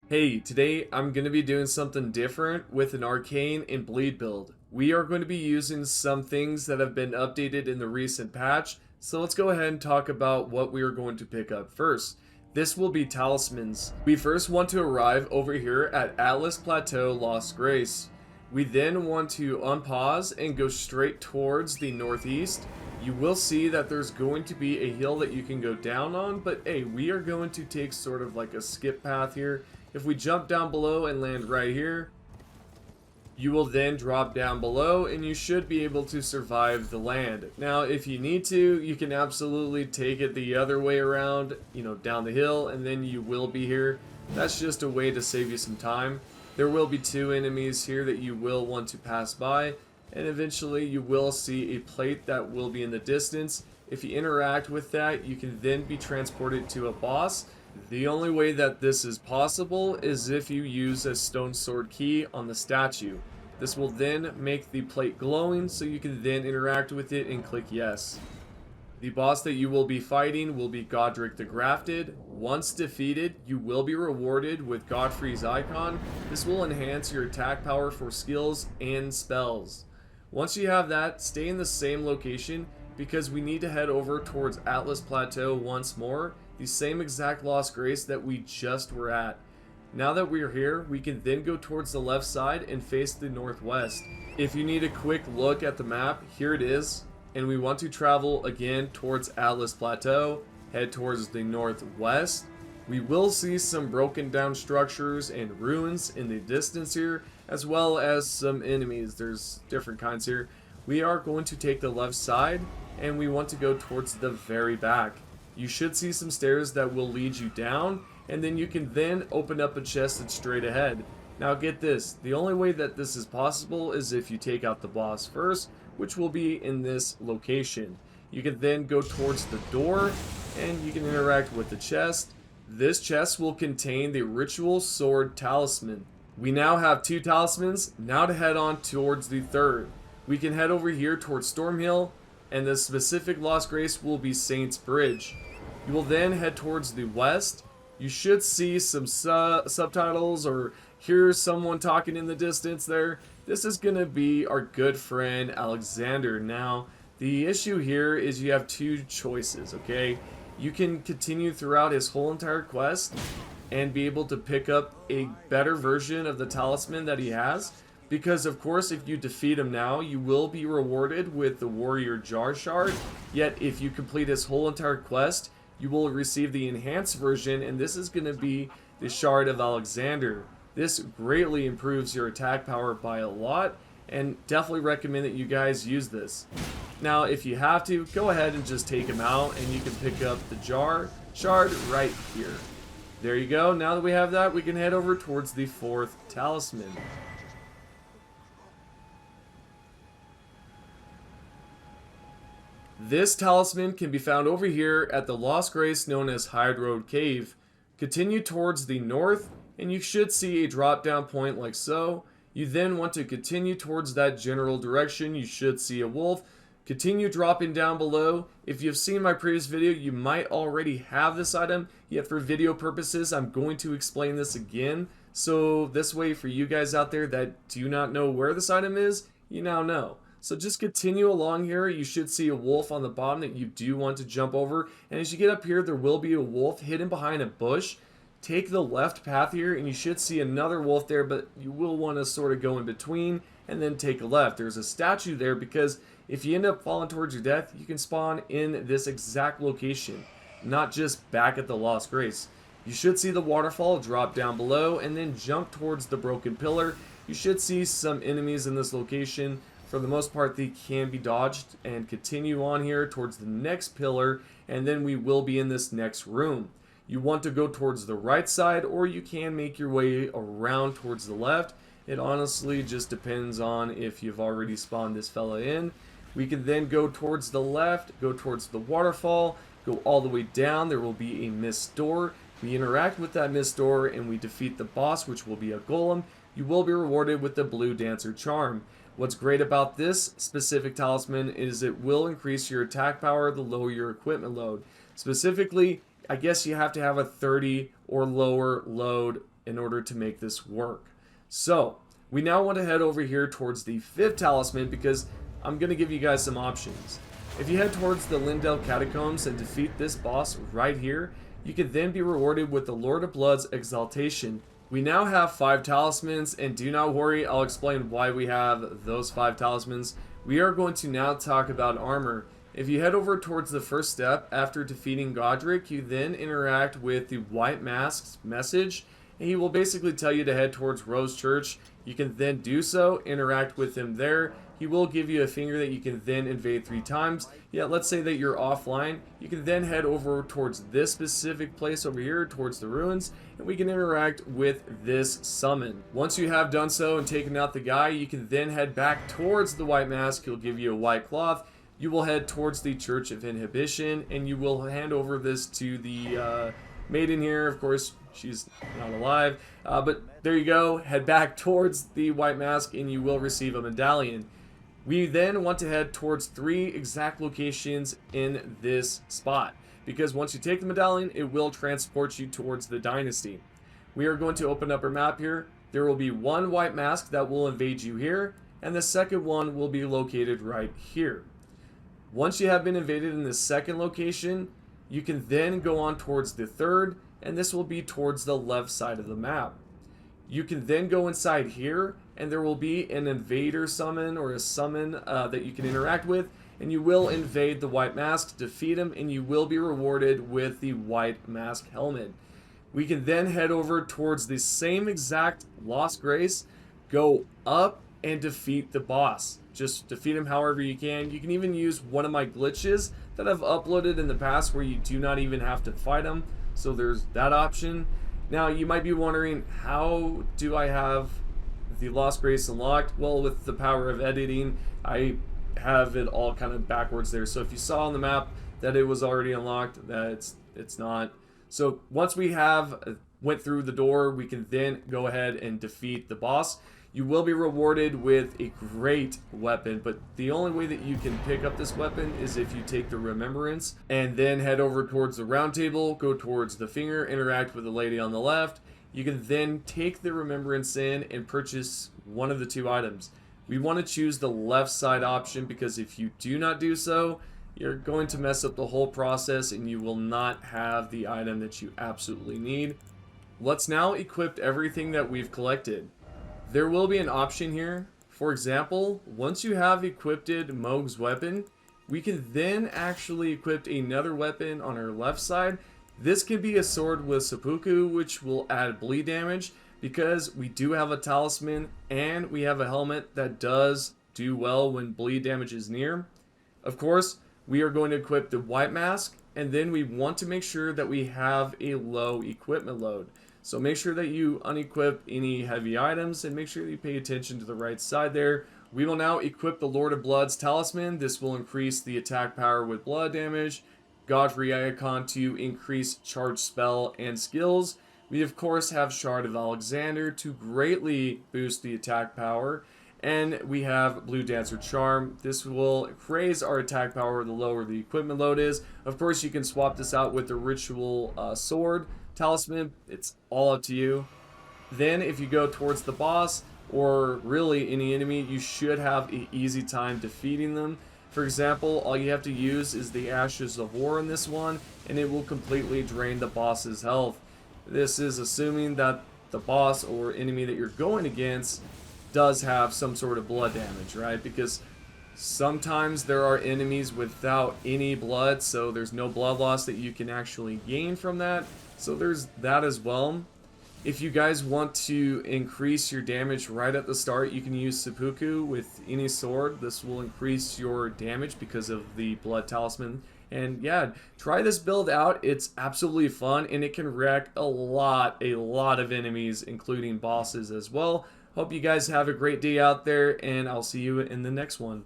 Hey, today I'm going to be doing something different with an Arcane and Bleed build. We are going to be using some things that have been updated in the recent patch, so let's go ahead and talk about what we are going to pick up first. This will be Talismans. We first want to arrive over here at Atlas Plateau Lost Grace. We then want to unpause and go straight towards the northeast. You will see that there's going to be a hill that you can go down on, but hey, we are going to take sort of like a skip path here. If we jump down below and land right here, you will then drop down below and you should be able to survive the land. Now, if you need to, you can absolutely take it the other way around, down the hill, and then you will be here. That's just a way to save you some time. There will be two enemies here that you will want to pass by, and eventually you will see a plate that will be in the distance. If you interact with that, you can then be transported to a boss. The only way that this is possible is if you use a stone sword key on the statue. This will then make the plate glowing, so you can then interact with it and click yes. The boss that you will be fighting will be Godric the Grafted. Once defeated, you will be rewarded with Godfrey's icon. This will enhance your attack power for skills and spells. Once you have that, stay in the same location because we need to head over towards Atlas Plateau once more, the same exact Lost Grace that we just were at. Now that we're here, we can then go towards the left side and face the northwest. If you need a quick look at the map, here it is, and we want to travel again towards Atlas Plateau, head towards the northwest. We will see some broken down structures and ruins in the distance here, as well as some enemies. There's different kinds here. We are going to take the left side, and we want to go towards the very back. You should see some stairs that will lead you down, and then you can then open up a chest that's straight ahead. Now get this, the only way that this is possible is if you take out the boss first, which will be in this location. You can then go towards the door, and you can interact with the chest. This chest will contain the Ritual Sword Talisman. We now have two talismans, now to head on towards the third. We can head over here towards Storm Hill, and the specific Lost Grace will be Saint's Bridge. You will then head towards the west. You should see some subtitles or hear someone talking in the distance there. This is going to be our good friend Alexander. Now, the issue here is you have two choices, okay? You can continue throughout his whole entire quest and be able to pick up a better version of the talisman that he has. Because, of course, if you defeat him now, you will be rewarded with the Warrior Jar Shard. Yet, if you complete his whole entire quest, you will receive the enhanced version, and this is going to be the Shard of Alexander. This greatly improves your attack power by a lot, and definitely recommend that you guys use this. Now, if you have to, go ahead and just take him out, and you can pick up the Jar Shard right here. There you go. Now that we have that, we can head over towards the fourth talisman. This talisman can be found over here at the Lost Grace known as Hyde Road Cave. Continue towards the north and you should see a drop down point like so. You then want to continue towards that general direction. You should see a wolf. Continue dropping down below. If you've seen my previous video, you might already have this item, yet for video purposes, I'm going to explain this again. So this way for you guys out there that do not know where this item is, you now know. So just continue along here. You should see a wolf on the bottom that you do want to jump over. And as you get up here, there will be a wolf hidden behind a bush. Take the left path here and you should see another wolf there, but you will want to sort of go in between and then take a left. There's a statue there because if you end up falling towards your death, you can spawn in this exact location, not just back at the Lost Grace. You should see the waterfall drop down below and then jump towards the broken pillar. You should see some enemies in this location. For the most part, they can be dodged, and continue on here towards the next pillar, and then we will be in this next room. You want to go towards the right side, or you can make your way around towards the left. It honestly just depends on if you've already spawned this fella in. We can then go towards the left, go towards the waterfall, go all the way down. There will be a mist door. We interact with that mist door, and we defeat the boss, which will be a golem. You will be rewarded with the Blue Dancer Charm. What's great about this specific talisman is it will increase your attack power the lower your equipment load. Specifically, I guess you have to have a 30 or lower load in order to make this work. So we now want to head over here towards the 5th talisman because I'm going to give you guys some options. If you head towards the Lindell Catacombs and defeat this boss right here, you can then be rewarded with the Lord of Blood's Exaltation. We now have 5 talismans, and do not worry, I'll explain why we have those 5 talismans. We are going to now talk about armor. If you head over towards the first step after defeating Godric, you then interact with the White Mask's message, and he will basically tell you to head towards Rose Church. You can then do so, interact with him there. He will give you a finger that you can then invade 3 times. Yeah, let's say that you're offline. You can then head over towards this specific place over here, towards the ruins, and we can interact with this summon. Once you have done so and taken out the guy, you can then head back towards the White Mask. He'll give you a white cloth. You will head towards the Church of Inhibition, and you will hand over this to the maiden here. Of course, she's not alive, but there you go. Head back towards the White Mask, and you will receive a medallion. We then want to head towards 3 exact locations in this spot, because once you take the medallion, it will transport you towards the Dynasty. We are going to open up our map here. There will be 1 White Mask that will invade you here, and the second one will be located right here. Once you have been invaded in the second location, you can then go on towards the 3rd, and this will be towards the left side of the map. You can then go inside here, and there will be an invader summon or a summon that you can interact with, and you will invade the White Mask, defeat him, and you will be rewarded with the White Mask helmet. We can then head over towards the same exact Lost Grace, go up and defeat the boss. Just defeat him however you can. You can even use one of my glitches that I've uploaded in the past where you do not even have to fight him. So there's that option. Now you might be wondering, how do I have the Lost Grace unlocked? Well, with the power of editing, I have it all kind of backwards there. So if you saw on the map that it was already unlocked, it's not. So once we have went through the door, we can then go ahead and defeat the boss. You will be rewarded with a great weapon, but the only way that you can pick up this weapon is if you take the Remembrance and then head over towards the round table, go towards the finger, interact with the lady on the left. You can then take the Remembrance in and purchase one of the 2 items. We want to choose the left side option because if you do not do so, you're going to mess up the whole process and you will not have the item that you absolutely need. Let's now equip everything that we've collected. There will be an option here. For example, once you have equipped Mohg's weapon, we can then actually equip another weapon on our left side. This can be a sword with seppuku, which will add bleed damage because we do have a talisman and we have a helmet that does do well when bleed damage is near. Of course, we are going to equip the White Mask, and then we want to make sure that we have a low equipment load. So make sure that you unequip any heavy items and make sure that you pay attention to the right side there. We will now equip the Lord of Blood's Talisman. This will increase the attack power with blood damage. Godfrey icon to increase charge spell and skills. We of course have Shard of Alexander to greatly boost the attack power. And we have Blue Dancer Charm. This will raise our attack power the lower the equipment load is. Of course you can swap this out with the Ritual Sword Talisman. It's all up to you. Then if you go towards the boss or really any enemy, you should have an easy time defeating them. For example, all you have to use is the Ashes of War in this one, and it will completely drain the boss's health. This is assuming that the boss or enemy that you're going against does have some sort of blood damage, right? Because sometimes there are enemies without any blood, so there's no blood loss that you can actually gain from that. So there's that as well. If you guys want to increase your damage right at the start, you can use seppuku with any sword. This will increase your damage because of the blood talisman. And yeah, try this build out. It's absolutely fun and it can wreck a lot of enemies, including bosses as well. Hope you guys have a great day out there, and I'll see you in the next one.